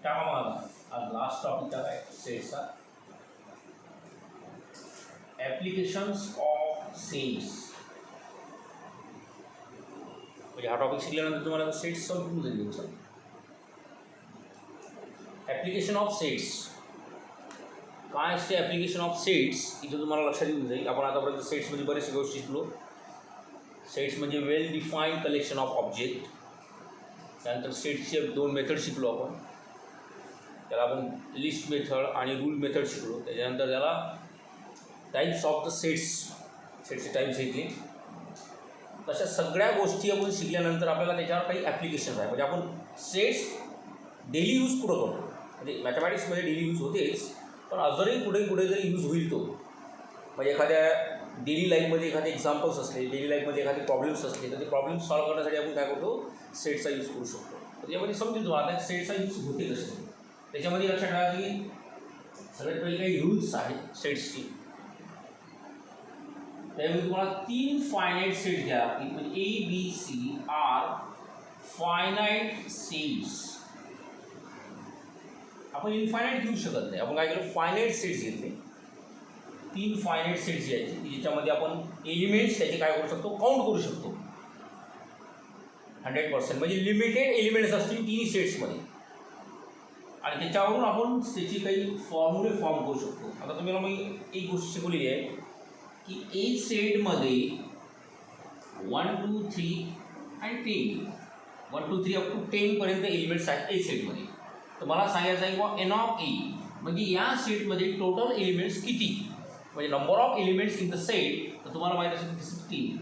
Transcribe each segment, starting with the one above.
टाका मग आज लास्ट टॉपिक काय सेट्सचा ॲप्लिकेशन्स ऑफ सेट्स. म्हणजे हा टॉपिक शिकल्यानंतर तुम्हाला सेट्स समजून जाईल तुमचं. ॲप्लिकेशन ऑफ सेट्स काय असते. ॲप्लिकेशन ऑफ सेट्स इथं तुम्हाला लक्षात येऊन जाईल. आपण आतापर्यंत सेट्समध्ये बरेचसे गोष्टी शिकलो. सेट्स म्हणजे वेल डिफाईन्ड कलेक्शन ऑफ ऑब्जेक्ट. त्यानंतर सेट्सचे दोन मेथड शिकलो आपण. त्याला आपण लिस्ट मेथड आणि रूल मेथड शिकलो. त्याच्यानंतर त्याला टाईप्स ऑफ द सेट्सचे टाईप्स घेतले. तशा सगळ्या गोष्टी आपण शिकल्यानंतर आपल्याला त्याच्यावर काही ॲप्लिकेशन्स आहे. म्हणजे आपण सेट्स डेली यूज कुठं करतो. म्हणजे मॅथमॅटिक्समध्ये डेली यूज होतेच, पण अजूनही कुठे जरी यूज होईल तो. म्हणजे एखाद्या डेली लाईफमध्ये एखादे एक्झाम्पल्स असले, डेली लाईफमध्ये एखादे प्रॉब्लेम्स असले, तर ते प्रॉब्लेम सॉल्व्ह करण्यासाठी आपण काय करतो, सेट्सचा यूज करू शकतो. त्याच्यामध्ये समजून तुम्हाला आता सेट्सचा यूज होते कसे. त्याच्यामध्ये लक्षात ठेवा की सगळ्यात पहिले काही रूल्स आहेत सेट्सची. त्यामध्ये तुम्हाला 3 फायनाईट सेट घ्या लागतील. म्हणजे A B C are finite sets. आपण इनफायनाईट घेऊ शकत नाही. आपण काय केलं, फायनाईट सेट्स घेतले. 3 फायनाईट सेट्स घ्यायचे की ज्याच्यामध्ये आपण एलिमेंट्स त्याचे काय करू शकतो, काउंट करू शकतो 100%. म्हणजे लिमिटेड एलिमेंट्स असतील तिन्ही सेट्समध्ये. आणि त्याच्यावरून आपण त्याची काही फॉर्म्युले फॉर्म करू शकतो. आता तुम्हाला मी एक गोष्ट शिकवलेली आहे की ए सेटमध्ये 1 2 3 आणि 10 1 2 3 अप टू 10पर्यंत एलिमेंट्स आहेत ए सेटमध्ये. तर मला सांगायचं आहे की एन ऑफ ए म्हणजे या सेटमध्ये टोटल एलिमेंट्स किती, म्हणजे number of elements in the set. तर तुम्हाला माहीत असेल की 16.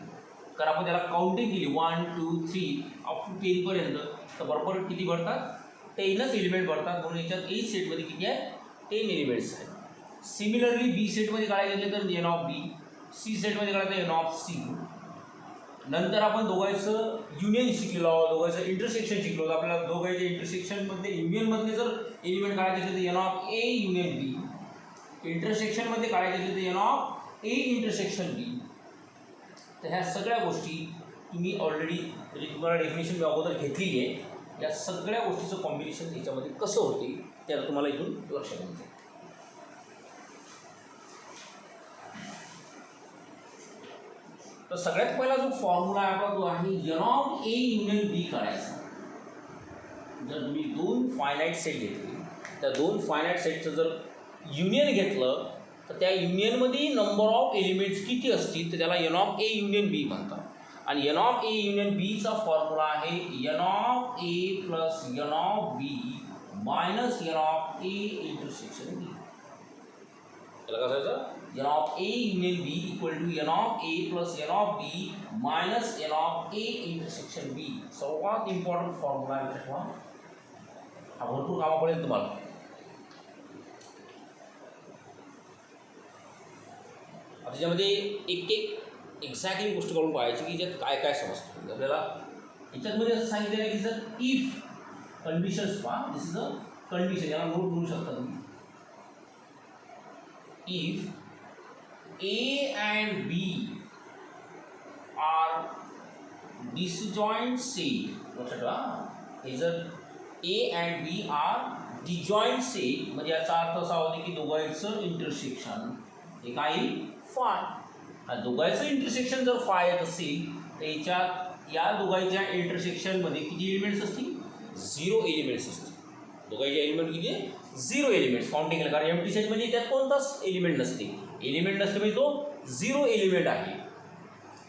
कारण आपण त्याला काउंटिंग केली 1 2 3 अप टू 10पर्यंत. तर बरोबर किती भरतात, 10च एलिमेंट भरतात. म्हणून याच्यात ए सेटमध्ये किती आहे, 10 एलिमेंट्स आहेत. सिमिलरली बी सेटमध्ये काढायला गेले तर एन ऑफ बी, सी सेटमध्ये काढायचं एन ऑफ सी. नंतर आपण दोघांचं युनियन शिकलो, दोघांचं इंटरसेक्शन शिकलो. तर आपल्याला दोघांच्या इंटरसेक्शनमध्ये युनियनमधले जर एलिमेंट काढायचे असेल तर एन ऑफ ए युनियन बी. इंटरसेक्शनमध्ये काढायचे असेल तर एन ऑफ ए इंटरसेक्शन बी. तर ह्या सगळ्या गोष्टी तुम्ही ऑलरेडी म्हणजे तुम्हाला डेफिनेशन मी अगोदर घेतलेली आहे. या सगळ्या गोष्टीचं कॉम्बिनेशन याच्यामध्ये कसं होते त्याला तुम्हाला इथून लक्षात येईल. तर सगळ्यात पहिला जो फॉर्म्युला आहे आपला तो आहे एन ऑफ ए युनियन बी करायचा. जर तुम्ही 2 फायनाईट सेट घेतले, त्या 2 फायनाईट सेटचं जर युनियन घेतलं तर त्या युनियनमध्ये नंबर ऑफ एलिमेंट्स किती असतील तर त्याला n of A union B म्हणतात. आणि एन ऑफ ए युनियन बीचा फॉर्म्युला आहे N of A plus N of B minus N of A intersection B. त्याला कसं यायचं, n of A union B equal to N of A plus N of B minus N of A intersection B. सर्वात important formula आहे लक्षात ठेवा. हा भरपूर कामा पडेल तुम्हाला. त्याच्यामध्ये एक एक्झॅक्टली गोष्ट करून पाहायची की याच्यात काय काय समजतं आपल्याला. याच्यातमध्ये असं सांगितलं आहे की जर इफ कंडिशन्स पहा, दिस इज अ कंडिशन, याला नोट करू शकता तुम्ही. If A and B are disjoint set, लक्षात ठेवा. हे जर A and B are disjoint set म्हणजे याचा अर्थ असा होतो की दोघांचं इंटरसेक्शन हे काही फाय. आणि दोघांचं इंटरसेक्शन जर फाय येत असेल तर याच्यात या दोघांच्या इंटरसेक्शनमध्ये किती एलिमेंट्स असतील, 0 एलिमेंट्स असतील. दोघांचे एलिमेंट किती, 0 एलिमेंट्स काउंटिंग केलं. कारण एम्प्टी सेट म्हणजे त्यात कोणताच एलिमेंट नसते. एलिमेंट नसते म्हणजे तो 0 एलिमेंट आहे.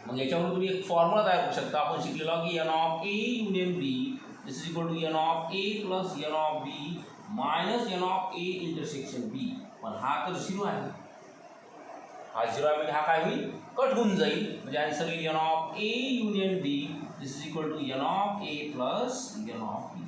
मग याच्यावरून तुम्ही एक फॉर्म्युला तयार करू शकता. आपण शिकलेलो की N of A union B this is equal to N of A plus N of B minus N of A intersection B. पण हा तर 0 आहे. हा 0 आहे म्हणजे हा काय होईल, कट होऊन जाईल. म्हणजे आन्सर येईल N of A union B this is equal to N of A plus N of B.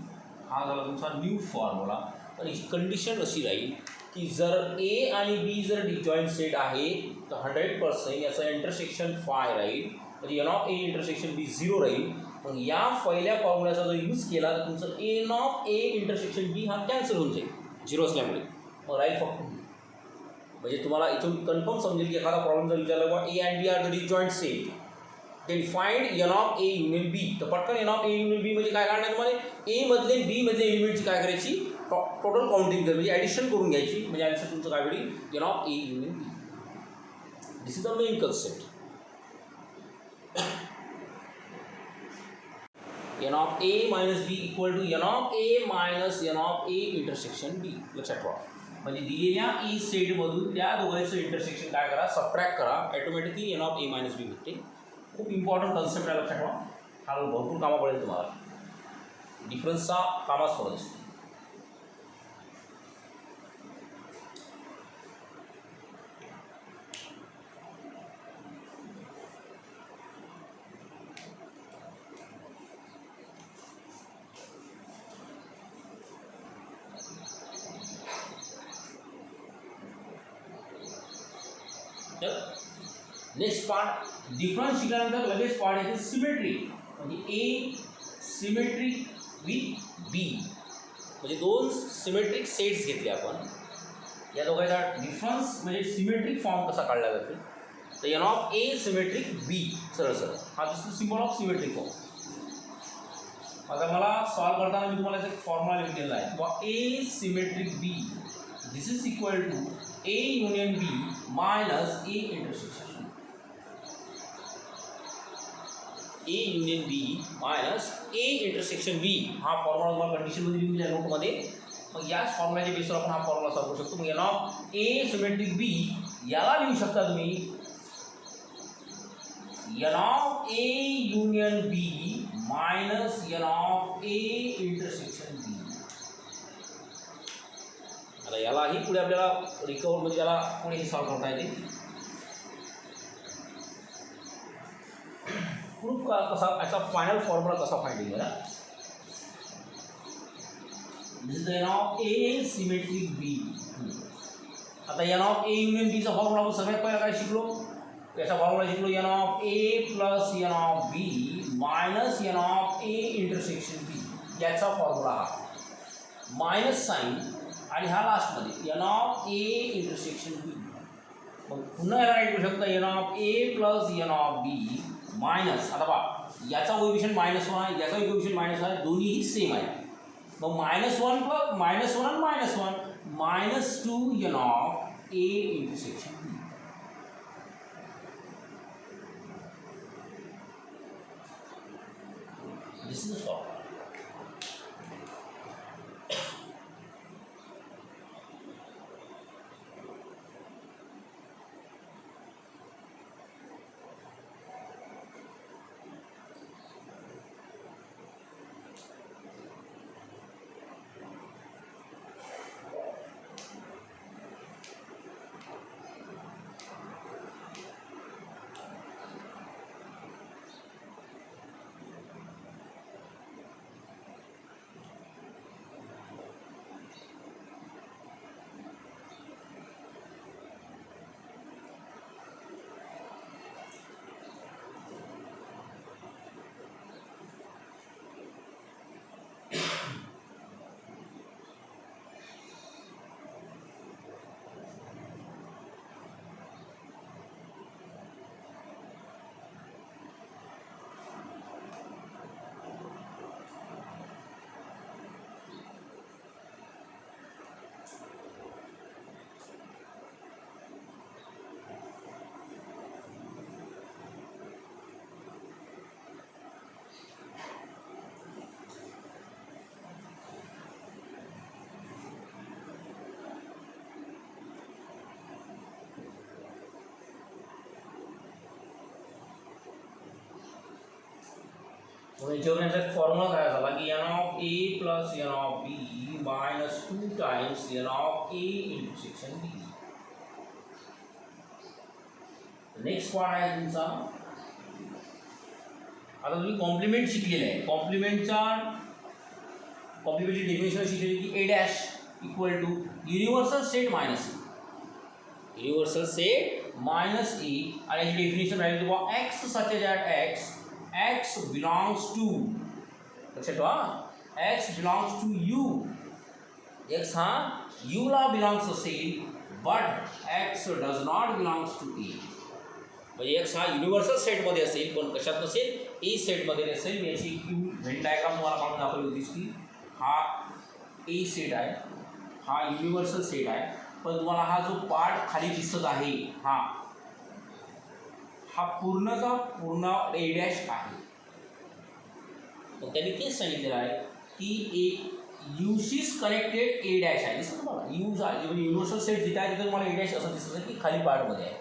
हा झाला तुमचा न्यू फॉर्म्युला. तर ही कंडिशन अशी राहील की जर ए आणि बी जर डिजॉइंट सेट आहे तर 100% याचा इंटरसेक्शन फाय राहील. म्हणजे एन ऑफ ए इंटरसेक्शन बी 0 राहील. मग या पहिल्या फॉर्म्युल्याचा जर यूज केला तर तुमचं N of A intersection B हा कॅन्सल होऊन जाईल 0 असल्यामुळे. मग राहील फक्त. म्हणजे तुम्हाला इथून कन्फर्म समजेल की एखादा प्रॉब्लेम जर विचारला बा A and B are the disjoint set then find n of A union B. तर पटकन n of A union B म्हणजे काय काढणार तुम्हाला, ए मधले बी मधले एलिमेंटची काय करायची टोटल काउंटिंग कर म्हणजे ॲडिशन करून घ्यायची म्हणजे आन्सर तुमचं काय होईल n of A union B. This is the main concept. N of A minus B equal to N of A minus N of A intersection B. लक्षात ठेवा म्हणजे दिलेल्या ई सेटमधून त्या दोघांचं इंटरसेक्शन काय करा सबट्रॅक्ट करा automatically n of A minus B भेटते. खूप इम्पॉर्टंट कन्सेप्ट आहे लक्षात ठेवा. हा भरपूर कामा पडेल तुम्हाला. डिफरन्सचा कामाच पडत असतो. नेक्स्ट पार्ट डिफरन्स शिकल्यानंतर लगेच पार्ट येते सिमेट्री. म्हणजे ए सिमेट्रिक विथ बी म्हणजे दोन सिमेट्रिक सेट्स घेतले आपण. या दोघांचा डिफरन्स म्हणजे सिमेट्रिक फॉर्म कसा काढला जातो तर एन ऑफ ए सिमेट्रिक बी. सरळ सरळ हा दिसतो सिम्बॉल ऑफ सिमेट्रिक फॉर्म. आता मला सॉल्व करताना मी तुम्हाला एक फॉर्म्युला लिहिलेला आहे किंवा A symmetric B this is equal to A union B minus A intersection. A union B minus A intersection B हा फॉर्म्युला तुम्हाला कंडिशनमध्ये लिहून द्या नोटमध्ये. मग याच फॉर्म्युल्याच्या बेसवर आपण हा फॉर्म्युला सॉल्व करू शकतो. मग n of A symmetric B याला लिहू शकता तुम्ही n of A union B minus N of A intersection B. आता यालाही पुढे आपल्याला रिकवर म्हणजे याला पुढे सॉल्व करता येते. प्रूफ का कसा याचा फायनल फॉर्म्युला कसा फाइंड होईल. This is the n of A symmetric B. आता एन ऑफ ए युनियन बीचा फॉर्म्युला आपण सगळ्यात पहिला काय शिकलो याचा फॉर्म्युला शिकलो n of A plus N of B minus N of A intersection B. याचा फॉर्म्युला हा मायनस साईन आणि हा लास्टमध्ये n of A intersection B. मग पुन्हा याला काय करू शकता n of A plus N of B minus. आता पहा याचा कोएफिशियंट -1 आहे याचा कोएफिशियंट -1 आहे दोन्हीही सेम आहे. मग -1 प्लस -1 आणि -1 -2 N of A intersection B. This is the याच्यावर फॉर्म्युला काय झाला की N of A plus N of B minus 2 times N of A intersection B. Next part आहे तुमचा. आता तुम्ही कॉम्प्लिमेंट शिकलेले आहे. कॉम्प्लिमेंटची डेफिनेशन शिकलेली की A dash equal to universal set minus A. Universal set minus A आणि याची डेफिनेशन राहील किंवा x such as at x belongs to. लक्षात ठेवा x belongs to U. X हा यू ला बिलॉंग्स असेल but x does not belongs to A. म्हणजे एक्स हा युनिव्हर्सल सेटमध्ये असेल पण कशात नसेल ए सेटमध्ये नसेल. याची क्यू व्हेन डायग्राम तुम्हाला काढून दाखवली होतीस की हा ए सेट आहे, हा युनिव्हर्सल सेट आहे, पण तुम्हाला हा जो पार्ट खाली दिसत आहे हा पूर्णचा पूर्ण ए डॅश आहे. मग त्यांनी तेच सांगितलेलं आहे की ए यूशीज कनेक्टेड ए डॅश आहे. दिसतं तुम्हाला यूज आहे युनिव्हर्सल सेट जिथे आहे तिथे तुम्हाला ए डॅश असं दिसतं की खाली पार्टमध्ये आहे.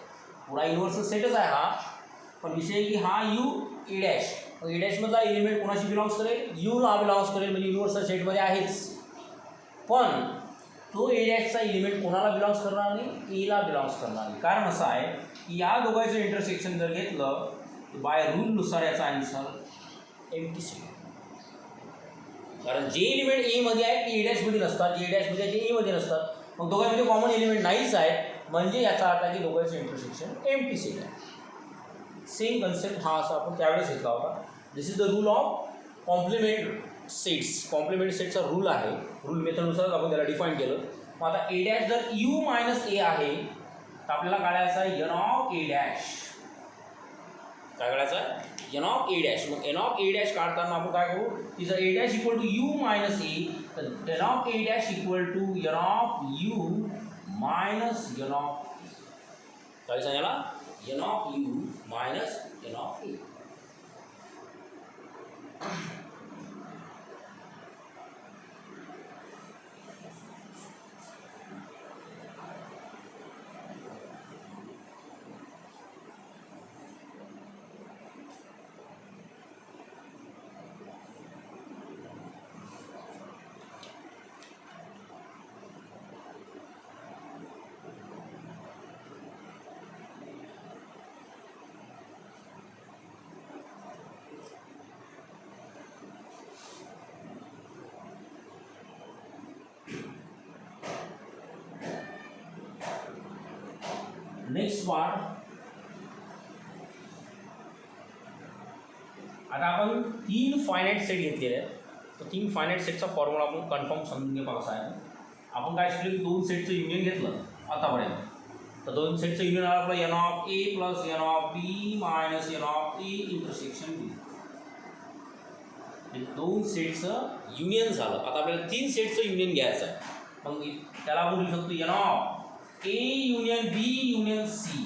पुरा युनिव्हर्सल सेटच आहे हा, पण विषय की हा यू ए डॅश, ए डॅशमधला एलिमेंट कोणाशी बिलॉंग्स करेल, यूला बिलॉंग्स करेल, म्हणजे युनिव्हर्सल सेटमध्ये आहेच. पण तो ए डॅशचा एलिमेंट कोणाला बिलॉंग्स करणार नाही, एला बिलॉंग्स करणार नाही. कारण असं आहे की या दोघांचं इंटरसेक्शन जर घेतलं बाय रूलनुसार याचा आन्सर एम्प्टी सेट. कारण जे एलिमेंट ए मध्ये आहेत ते ए डॅशमध्ये नसतात, जे ए डॅशमध्ये आहेत ते ए मध्ये नसतात. मग दोघांमध्ये कॉमन एलिमेंट नाहीच आहेत, म्हणजे याचा अर्थ आहे की दोघांचं इंटरसेक्शन एम्प्टी सेट आहे. सेम कन्सेप्ट हा असा आपण त्यावेळेस घेतला होता. This is the rule of complement sets. Complement सेटचा रूल आहे, रूल मेथडनुसारच आपण त्याला डिफाईन केलं. मग आता ए डॅश जर यू मायनस ए आहे तर आपल्याला काढायचं आहे एन ऑफ ए डॅश. काय काढायचं आहे, एन ऑफ ए डॅश. मग एन ऑफ ए डॅश काढताना आपण काय करू की जर A dash equal to U minus A तर N of A dash equal to N of U minus N of, काय सांगायला, n of U minus N of A. Next part. आता आपण 3 फायनाईट सेट घेतलेले आहेत. तर 3 फायनाईट सेटचा formula आपण कन्फर्म समजून घे कसा आहे. आपण काय शिकलो की 2 सेटचं युनियन घेतलं आतापर्यंत, तर 2 सेटचं युनियन आलं आपलं n of A plus N of B minus N of A intersection B. 2 सेटचं युनियन झालं. आता आपल्याला 3 सेटचं युनियन घ्यायचं आहे. मग त्याला आपण लिहू शकतो N of A union B union C.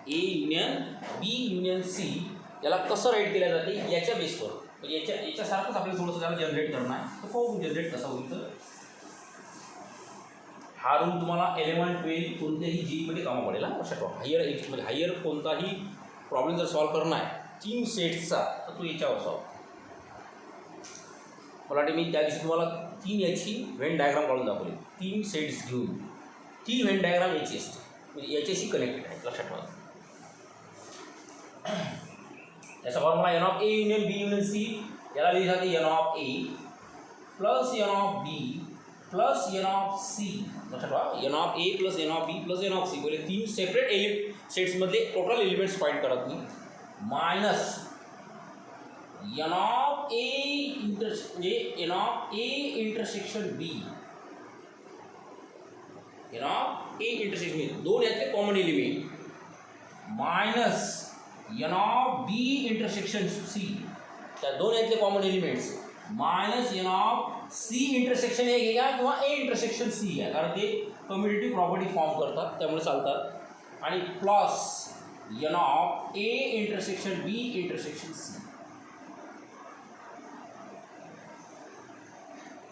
A union B union C याला कसं राईट केलं जाते याच्या बेसवर, याच्यासारखंच आपल्याला थोडंसं त्याला जनरेट करणं आहे. तर पाहू जनरेट कसा होईल. तर हा रूल तुम्हाला 11, 12 कोणत्याही जीमध्ये कामा पडेल. लक्षात ठेवा, म्हणजे हायर कोणताही प्रॉब्लेम जर सॉल्व करणं आहे 3 सेट्सचा तर तो याच्यावर सॉल्व. मला वाटते मी त्या दिवशी तुम्हाला 3 याची व्हेन डायग्राम काढून दाखवली. 3 सेट्स घेऊन ती व्हेन डायग्राम याची असते, म्हणजे याच्याशी कनेक्टेड आहे. लक्षात ठेवा. याचा formula n of A union B union C. याला लिहिली जाते n of A plus N of B plus N of C. लक्षात ठेवा, n of A plus N of B plus N of C. पहिले 3 सेपरेट सेट्समधले total elements find करत मी, minus N of A म्हणजे n of A intersection B. N of A intersection B 2 यातले common element minus N of B intersection C. त्या 2 यातले common elements minus N of C intersection A घ्या किंवा ए intersection C घ्या, कारण ते commutative property form करतात त्यामुळे चालतात. आणि plus N of A intersection B intersection C.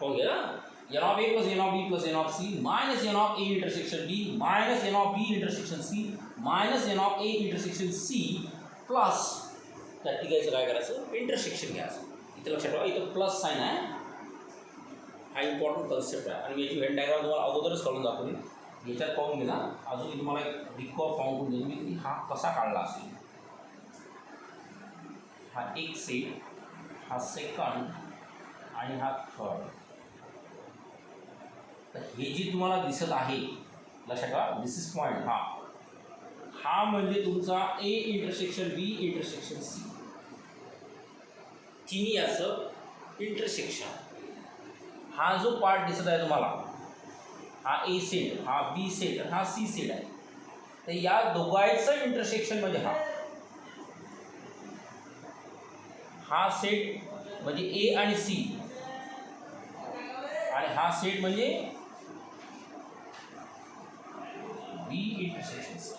हो गया. N of A plus N of B plus N of C minus n of A intersection B minus n of B intersection C minus n of A intersection C plus त्या तिघायचं काय करायचं intersection घ्यायचं. इथे लक्षात ठेवा, इथं plus sine आहे. हा इम्पॉर्टंट कन्सेप्ट आहे आणि याची व्हेन डायग्राम तुम्हाला अगोदरच काढून दाखवली. याच्यात पाहून गेला. अजून मी तुम्हाला एक रिकॉर्ड फॉर्म करून देतो मी हा कसा काढला असेल. हा एक सेट, हा सेकंड आणि हा थर्ड. तर हे जे तुम्हाला दिसत आहे लक्षात ठेवा, दिस इज पॉईंट. हा म्हणजे तुमचा A intersection B intersection C, तिन्ही याचं इंटरसेक्शन. हा जो पार्ट दिसत आहे तुम्हाला, हा ए सेट, हा बी सेट, हा सी सेट आहे. तर या दोघांचं इंटरसेक्शन म्हणजे हा सेट म्हणजे ए आणि सी आणि हा सेट म्हणजे बी इंटरसेक्शन सी.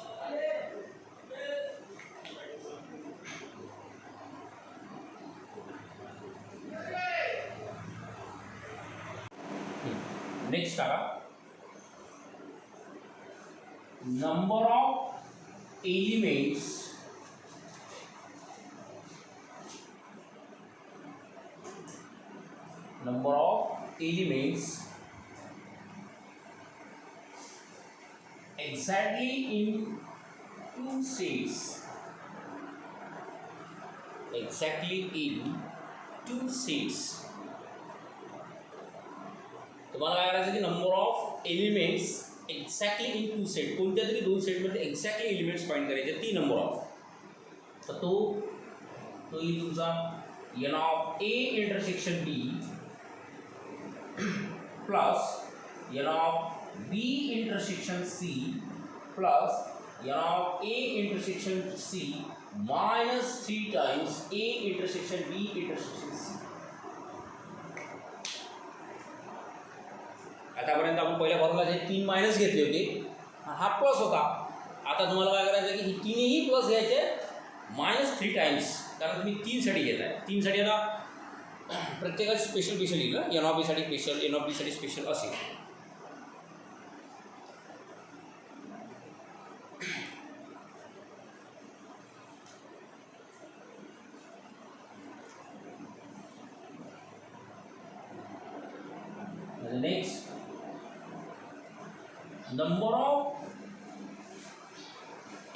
नेक्स्ट बघा, number of elements exactly in two sets, exactly in two sets. तुम्हाला काय करायचं की number of elements exactly in two set, कोणत्या तरी दोन सेटमध्ये एक्झॅक्टली एलिमेंट्स फाइंड करायचे, ती नंबर ऑफ. तर तो येईल तुमचा N of A intersection B plus N of B intersection C plus N of A intersection C minus 3 times A intersection B intersection C. आतापर्यंत आपण पहिल्या फॉर्म्युलाचे 3 मायनस घेतले होते, हा प्लस होता. आता तुम्हाला काय करायचं की ही तिन्ही प्लस घ्यायचे -3 टाइम्स, कारण तुम्ही 3 साठी घेताय. 3 साठी आता प्रत्येकाची स्पेशल येईल ना, एन ऑफ बी साठी स्पेशल, एन ऑफ बी साठी स्पेशल असेल. Next, number of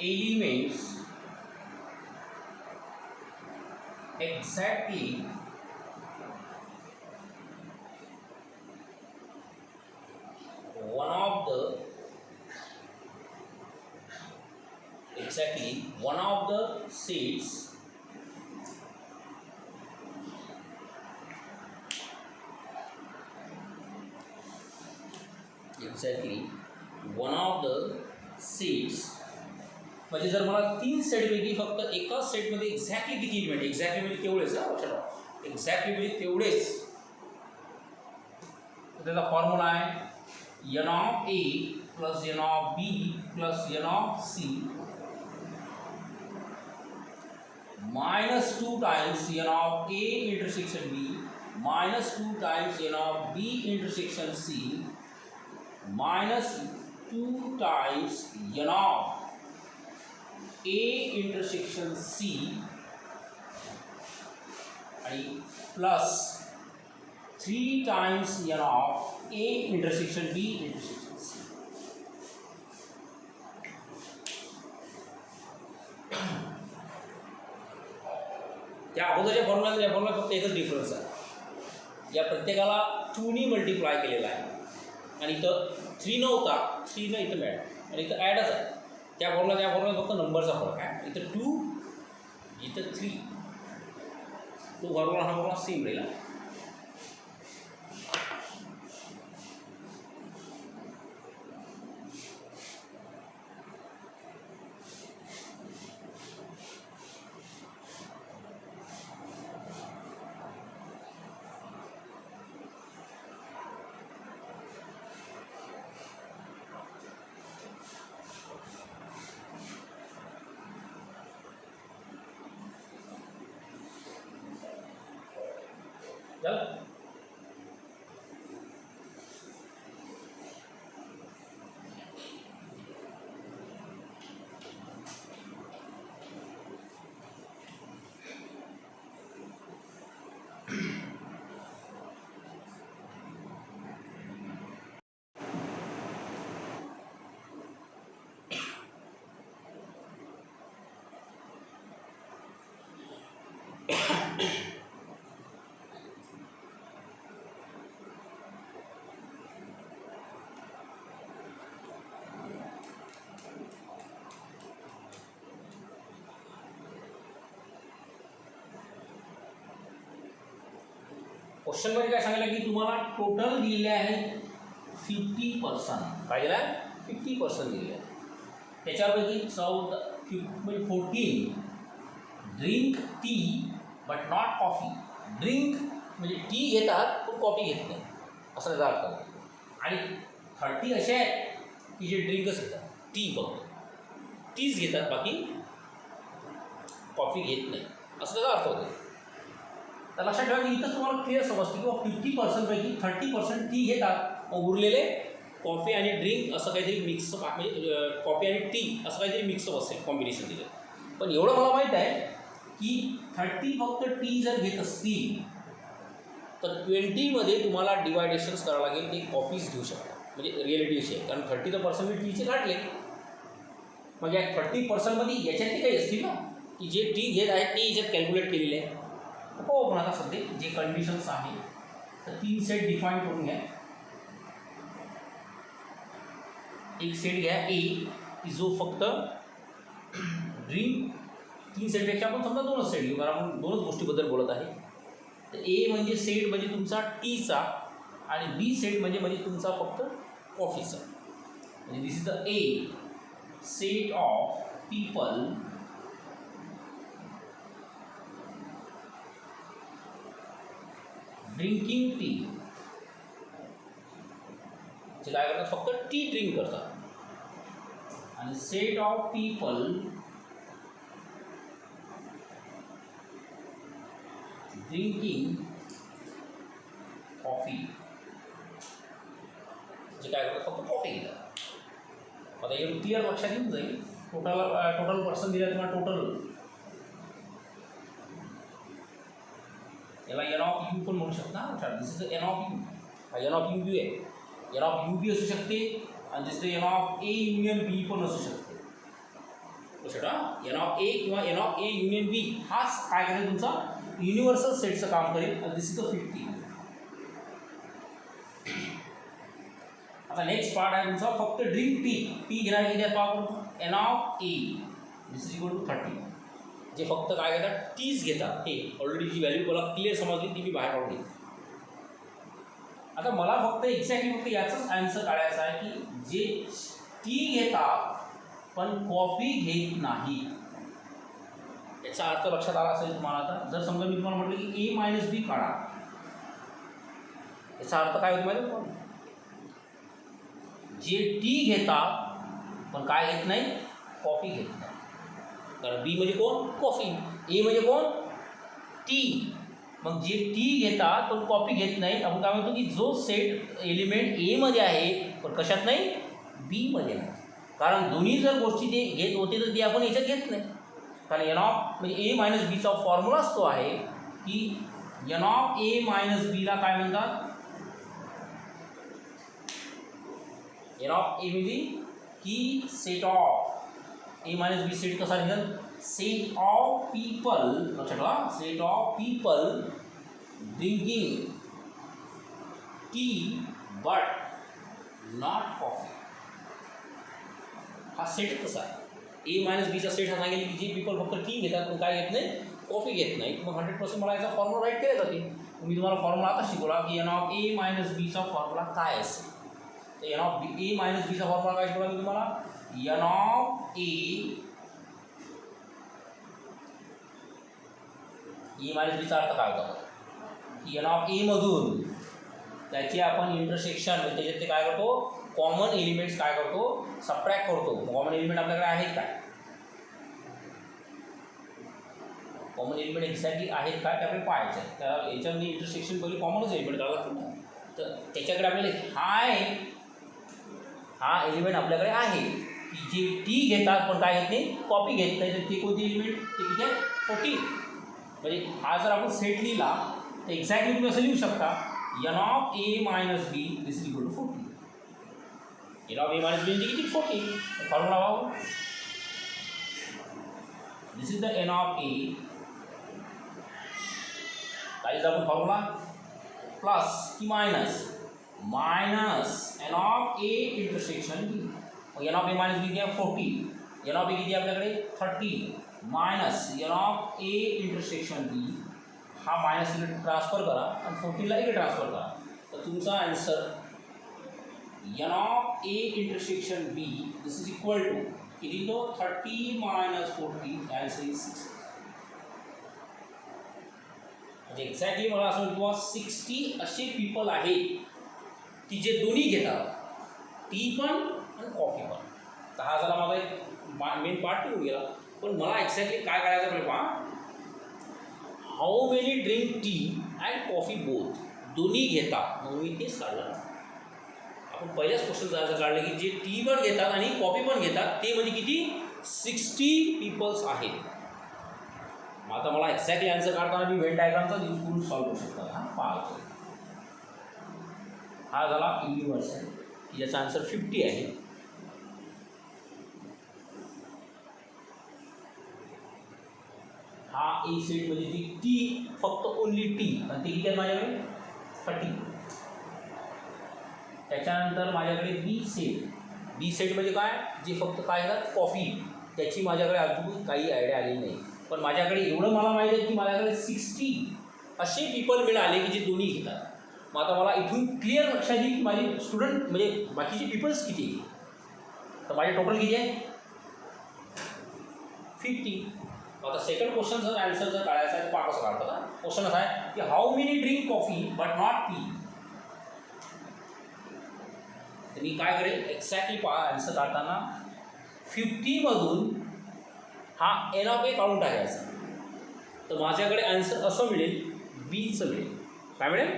elements exactly one of the sets म्हणजे जर मला 3 सेटपैकी फक्त एकाच सेटमध्ये एक्झॅक्टली किती एलिमेंट, एक्झॅक्टली म्हणजे तेवढेच ना, लक्षात ठेवा, एक्झॅक्टली म्हणजे तेवढेच. त्याचा फॉर्म्युला आहे N of A plus N of B plus N of C -2 times N of A intersection B -2 times N of B intersection C -2 times N of A intersection C आणि plus 3 times N of A intersection B intersection C. त्या अगोदरच्या formula या formula फक्त एकच difference आहे, या प्रत्येकाला 2 नी मल्टिप्लाय केलेला आहे आणि इथं 3 नव्हता, 3 इथं मिळालं आणि इथं ॲडच आहे. त्या फॉर्म्युला फक्त नंबरचा फरक आहे, इथं 2 इथं 3, तो फॉर्म्युला हा फॉर्म्युला सेम राहील. चला क्वेश्चनमध्ये काय सांगितलं की तुम्हाला टोटल दिले आहेत 50%, काय दिलं आहे 50% दिले आहे. त्याच्यापैकी 14 drink tea but not coffee. Drink म्हणजे टी घेतात पण कॉफी घेत नाही. असं त्याचा अर्थ होतो. आणि 30 असे आहेत की जे ड्रिंकच घेतात, टी फक्त टीच घेतात, बाकी कॉफी घेत नाही, असं त्याचा अर्थ होतो. तर लक्षात ठेवा की इथं तुम्हाला क्लिअर समजते की 50% पैकी 30% टी घेतात, उरलेले कॉफी आणि ड्रिंक असं काहीतरी मिक्स, म्हणजे कॉफी आणि टी असं काहीतरी मिक्सअप असेल कॉम्बिनेशन तिथे. पण एवढं मला माहीत आहे की 30 फक्त टी जर घेत असतील तर 20मध्ये तुम्हाला डिवायडेशन्स करावं लागेल, ते कॉफीज घेऊ शकता, म्हणजे रिॲलिटी अशी आहे. कारण 30% मी टीचे काढले, मग या 30%मध्ये याच्यातली काही असतील ना की जे टी घेत आहेत ते याच्यात कॅल्क्युलेट केलेले आहे. हो, पण आता सध्या जे कंडिशन्स आहे तर 3 सेट डिफाईन करून घ्या. एक सेट घ्या ए की जो फक्त ड्रिंक, 3 सेटपेक्षा आपण समजा 2च सेट घेऊ, कारण आपण 2च गोष्टीबद्दल बोलत आहे. तर ए म्हणजे सेट म्हणजे तुमचा टीचा, आणि बी सेट म्हणजे तुमचा फक्त कॉफीचा. म्हणजे this is the A set of people drinking tea, जे काय करतात फक्त टी ड्रिंक करतात, आणि set of people drinking coffee, जे काय करतात फक्त कॉफी घेतात. आता एवढं क्लिअर लक्षात येऊन जाईल. टोटल पर्सन दिला तुम्हाला, टोटल याला एन ऑफ यू पण म्हणू शकता. दिस इज एन ऑफ यू, हा एन ऑफ यू बी आहे, एन ऑफ यू बी असू शकते, आणि दिस एन ऑफ ए युनियन बी पण असू शकते. लक्षात, एन ऑफ ए किंवा एन ऑफ ए युनियन बी हाच काय करेल तुमचा युनिव्हर्सल सेटचं काम करेल. दिस इज द 50. आता नेक्स्ट पार्ट आहे तुमचा फक्त ड्रिंक टी. टी घेणार किती आहेत आपण, N of A this is equal to 30, जे फक्त काय घेतात टीच घेतात. हे ऑलरेडी जी व्हॅल्यू मला क्लिअर समजली ती मी बाहेर काढून घेतली. आता मला फक्त फक्त याचंच आन्सर काढायचं आहे की जे टी घेतात पण कॉफी घेत नाही. याचा अर्थ लक्षात आला असेल तुम्हाला. आता जर समजा मी तुम्हाला म्हटलं की ए मायनस बी काढा, याचा अर्थ काय होतो माहिती आहे? जे टी घेतात पण काय घेत नाही, कॉफी घेत नाही. कारण बी म्हणजे कोण, कॉफी. ए म्हणजे कोण, टी. मग जे टी घेतात पण कॉफी घेत नाही, आपण काय म्हणतो की जो सेट एलिमेंट ए मध्ये आहे पण कशात नाही, बी मध्ये नाही. कारण दोन्ही जर गोष्टी ते घेत होते तर ते आपण याच्यात घेत नाही. कारण एन ऑफ म्हणजे ए मायनस बीचा फॉर्म्युलाच तो आहे की एन ऑफ ए मायनस बीला काय म्हणतात, एन ऑफ ए म्हणजे की set of A minus B set कसा निघेल, सेट ऑफ पीपल. लक्षात ठेवा, set of people drinking tea but not coffee. हा सेट कसा आहे, ए मायनस बीचा सेट हा सांगेल की जे पीपल फक्त टी घेतात पण काय घेत नाही, कॉफी घेत नाही. मग 100% मला याचा फॉर्म्युला राईट केला जाते. मी तुम्हाला फॉर्म्युला आता शिकवला की एन ऑफ ए मायनस बीचा फॉर्म्युला काय असेल. तर N of B A minus बीचा फॉर्म्युला काय शिकवला मी तुम्हाला, एन ऑफ ए मायनस बीचा अर्थ काय होता की एन ऑफ ए मधून त्याचे आपण इंटरसेक्शन म्हणजे त्याच्यात ते काय करतो, कॉमन एलिमेंट्स काय करतो, सबट्रॅक्ट करतो. कॉमन एलिमेंट आपल्याकडे आहेत काय, कॉमन एलिमेंट एक्झॅक्टली आहेत काय ते आपल्याला पाहायचं आहे. त्या याच्यामध्ये इंटरसेक्शन पहिले कॉमनच एलिमेंट करावं लागतं ना. तर त्याच्याकडे आपल्याला हा एलिमेंट आपल्याकडे आहे की जे टी घेतात पण काय घेत नाही, कॉपी घेत नाही. तर ते कोणते एलिमेंट, ते किती आहे, 40. म्हणजे हा जर आपण सेट लिहिला तर एक्झॅक्टली तुम्ही असं लिहू शकता, n of A minus B this is equal to 40. N of A minus B म्हणजे किती, 40. फॉर्म्युला वापरू, this is the n of A, काय इज आपण फॉर्म्युला, प्लस की minus N of A intersection B. मग n of A minus B किती आहे, 40. N of ए किती आहे आपल्याकडे, 30 minus N of A intersection B. हा मायनस इकडे ट्रान्सफर करा आणि 40ला इकडे ट्रान्सफर करा. तर तुमचा answer N of A intersection B this is equal to किती, तो 30 मायनस 40, आन्सर इज 60. म्हणजे एक्झॅक्टली मला असं किंवा 60 असे पीपल आहेत की जे दोन्ही घेतात, टी पण आणि कॉफी पण. तर हा झाला माझा एक मेन पार्ट निघून गेला. पण मला एक्झॅक्टली काय करायचं आपल्याला पहा, how many drink tea and coffee both, दोन्ही घेतात. मग मी तेच काढलं. आपण पहिल्याच क्वेश्चन असं काढलं की जे टी पण घेतात आणि कॉफी पण घेतात ते म्हणजे किती, 60 पीपल्स आहेत. मग आता मला एक्झॅक्टली आन्सर काढताना मी व्हेन डायग्रामचा यूज करून सॉल्व्ह करू शकतो. हा पाहतो, हा झाला युनिव्हर्सल, याचा आन्सर 50 आहे. हा ए सेट म्हणजे ती टी, फक्त ओनली टी, आणि ती किती आहे माझ्याकडे 30. त्याच्यानंतर माझ्याकडे बी सेट. बी सेट म्हणजे काय, जे फक्त काय घेतात कॉफी, त्याची माझ्याकडे अजून काही आयडिया आली नाही. पण माझ्याकडे एवढं मला माहिती आहे की माझ्याकडे 60 असे पीपल मिळाले की जे दोन्ही घेतात. मग आता मला इथून क्लिअर लक्षात येईल की माझे स्टुडंट म्हणजे बाकीचे पीपल्स किती आहे. तर माझे टोटल किती आहे 50. आता सेकंड क्वेश्चन जर आन्सर जर काढायचा आहे तर पहा कसं काढतात. क्वेश्चन असा आहे की how many drink coffee but not T. तर मी काय करेल, एक्झॅक्टली पहा आन्सर काढताना 50 मधून हा एन ऑफ ए काढून टाकायचा. तर माझ्याकडे आन्सर असं मिळेल, बीचं मिळेल. काय मिळेल,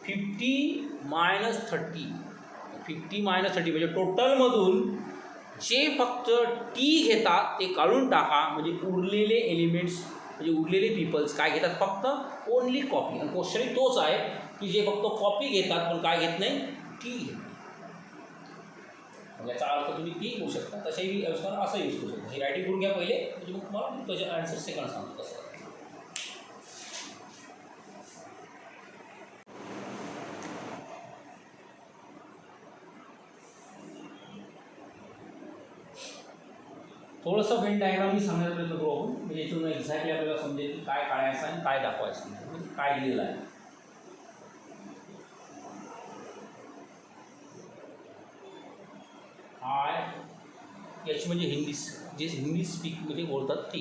50 मायनस 30. 50 मायनस 30 म्हणजे टोटलमधून जे फक्त टी घेतात ते काढून टाका, म्हणजे उरलेले एलिमेंट्स म्हणजे उरलेले पीपल्स काय घेतात, फक्त ओनली कॉफी. आणि क्वेश्चन तोच आहे की जे फक्त कॉफी घेतात पण काय घेत नाही, टी घेत. याचा अर्थ तुम्ही टी घेऊ शकता, तसेही यूज करा, असं यूज करू शकता. हे रायटिंग करून घ्या पहिले, म्हणजे मग तुम्हाला त्याचे आन्सर सेकंड सांगतो कसं. थोडंसं वेन डायग्राम मी सांगण्याचा प्रयत्न करू आपण, म्हणजे यातून एक्झॅक्टली आपल्याला समजेल की काय काढायचं आणि काय दाखवायचं, म्हणजे काय दिलेलं आहे. याची म्हणजे हिंदी, जे हिंदी स्पीक म्हणजे बोलतात ती.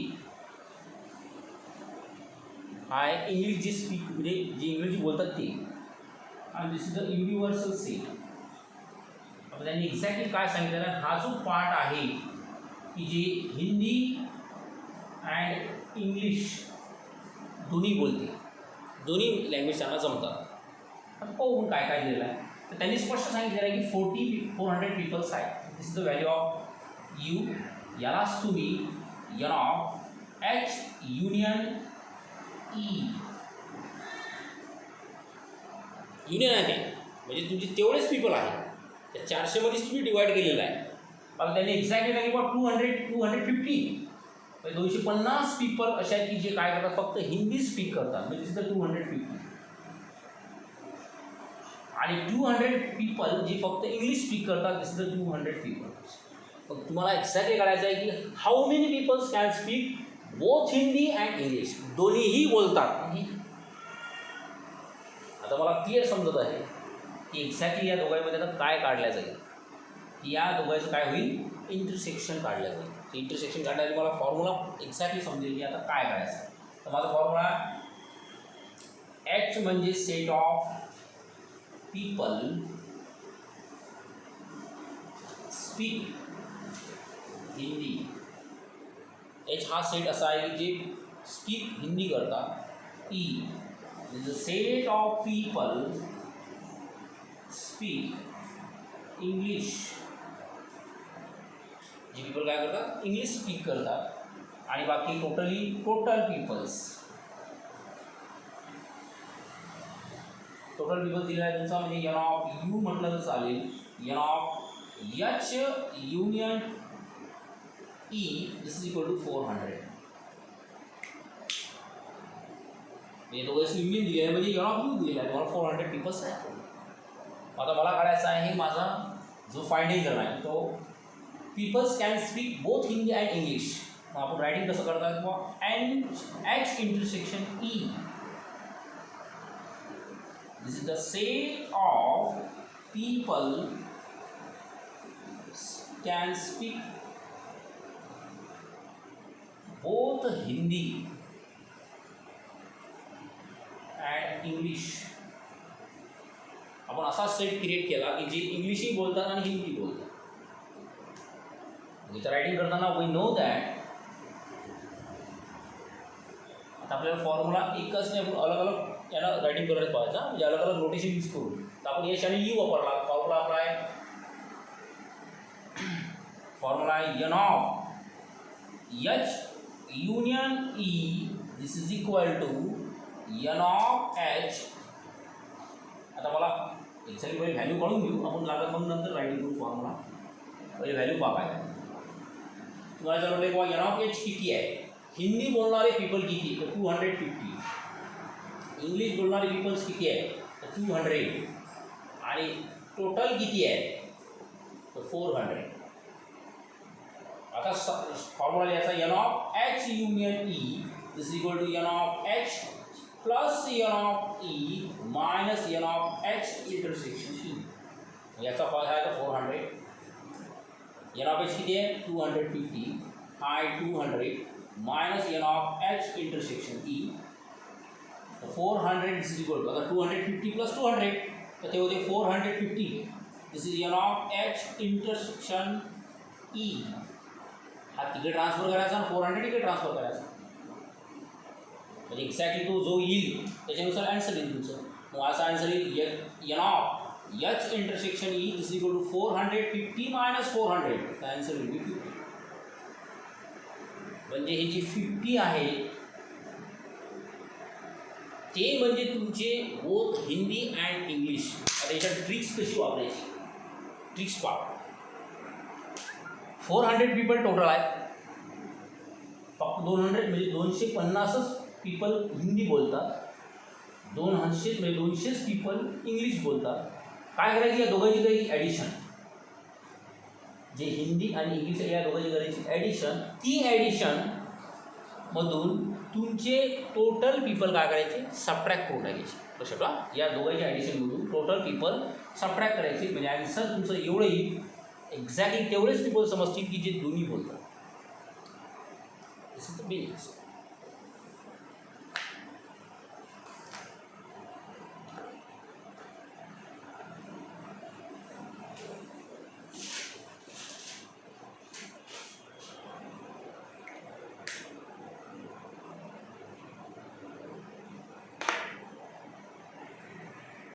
इंग्लिश जे स्पीक म्हणजे जे इंग्रजी बोलतात ते. आणि दिस इज द युनिव्हर्सल सेट. आता त्यांनी एक्झॅक्टली काय सांगितलेलं आहे, हा जो पार्ट आहे की जे हिंदी अँड इंग्लिश दोन्ही बोलते, दोन्ही लँग्वेज त्यांना जमतात. आता पाहून काय काय दिलेलं आहे. तर त्यांनी स्पष्ट सांगितलेलं आहे की 400 पीपल्स आहेत. This is the value of U. यालाच तुम्ही n of H union E union आहे ते, म्हणजे तुमचे तेवढेच पीपल आहेत. त्या 400 मध्येच तुम्ही डिवाईड केलेलं आहे. आता त्यांनी एक्झॅक्टली सांगितलं 250 म्हणजे 250 पीपल अशा आहेत की जे काय करतात, फक्त हिंदी स्पीक करतात, म्हणजे तिथं 250. आणि 200 पीपल जे फक्त इंग्लिश स्पीक करतात, दिस इज द 200 पीपल. मग तुम्हाला एक्झॅक्टली करायचं आहे की how many peoples can speak both Hindi and English, दोन्हीही बोलतात. आता मला क्लिअर समजत आहे की एक्झॅक्टली या दोघांमध्ये आता काय काढल्या जाईल. या दोघांचं काय होईल, इंटरसेक्शन काढलं जाईल. इंटरसेक्शन काढण्यासाठी मला फॉर्म्युला एक्झॅक्टली समजेल की आता काय करायचं आहे. तर माझा फॉर्म्युला एच म्हणजे set of people speak Hindi. H हा सेट असा आहे की जे स्पीक हिंदी करतात. E is the set of people speak English. जे पीपल काय करतात, इंग्लिश स्पीक करतात. आणि बाकी टोटल पीपल्स दिलेला आहे त्यांचा, म्हणजे एन ऑफ यू म्हटलं तर चालेल. N of H union E this is equal to 400. म्हणजे दोघांची युनियन दिली आहे, म्हणजे एन ऑफ यू दिलेला आहे तुम्हाला 400 पीपल्स आहे. आता मला काढायचा आहे माझा जो फाइंडिंग करणार आहे तो peoples can speak both Hindi and English. मग आपण रायटिंग कसं करतात, किंवा H intersection E. This is the set of people can speak both Hindi and English. आपण असा सेट क्रिएट केला की जे इंग्लिशही बोलतात आणि हिंदी बोलतात. इथं रायटिंग करताना वी नो दॅट आता आपल्याला फॉर्म्युला एकच नाही, आपण अलग अलग याला रायटिंग करत पाहायचा, म्हणजे अलग अलग नोटेशन यूज करू. तर आपण एच आणि यू वापरला. फॉर्म्युला आपला आहे फॉर्म्युला आहे N of H union E this is equal to N of H. आता मला एक्झॅक्टली पहिले व्हॅल्यू काढून घेऊ आपण, लागत मग नंतर रायटिंग करू फॉर्म्युला. पहिले व्हॅल्यू पाहाय. तुम्हाला जर म्हटलं एन ऑफ एच किती आहे, हिंदी बोलणारे पीपल किती, तर 250. इंग्लिश बोलणारे पीपल्स किती आहे, तर 200. आणि टोटल किती आहे, तर 400. आता फॉर्म्युला लिहायचा N of H union E this equal to N of H plus N of E minus N of H intersection E. याचा फॉर्म आहे तर 400. एन ऑफ एच किती आहे 250, हा आहे 200 minus N of H intersection E. 400 this is equal to, आता 250 plus 200 तर ते होते 450. This is n of H intersection E. हा तिकडे ट्रान्सफर करायचा आणि 400 तिकडे ट्रान्सफर करायचा, म्हणजे एक्झॅक्टली तो जो येईल त्याच्यानुसार आन्सर येईल तुमचं. मग असा आन्सर येईल N of H intersection E this equal to 450 minus 400. तर आन्सर येईल 50. म्हणजे हे जे 50 आहे ते म्हणजे तुमचे बोथ हिंदी अँड इंग्लिश. आता याच्यात ट्रिक्स कशी वापरायची, ट्रिक्स पहा. 400 पीपल टोटल आहे, फक्त 200 म्हणजे 250च पीपल हिंदी बोलतात, 200 म्हणजे 200च पीपल इंग्लिश बोलतात. काय करायची, या दोघांची करायची ॲडिशन. जे हिंदी आणि इंग्लिश या दोघांची करायची ॲडिशन. ती ॲडिशन मधून तुमचे टोटल पीपल काय करायचे, सबट्रॅक्ट करून टाकायचे. लक्षात ठेवा, या दोघांच्या ॲडिशनमधून टोटल पीपल सबट्रॅक्ट करायचे, म्हणजे आन्सर तुमचं एवढं येईल. एक्झॅक्टली तेवढेच पीपल समजतील की जे दोन्ही बोलतात. दिस इज द बेसिक्स.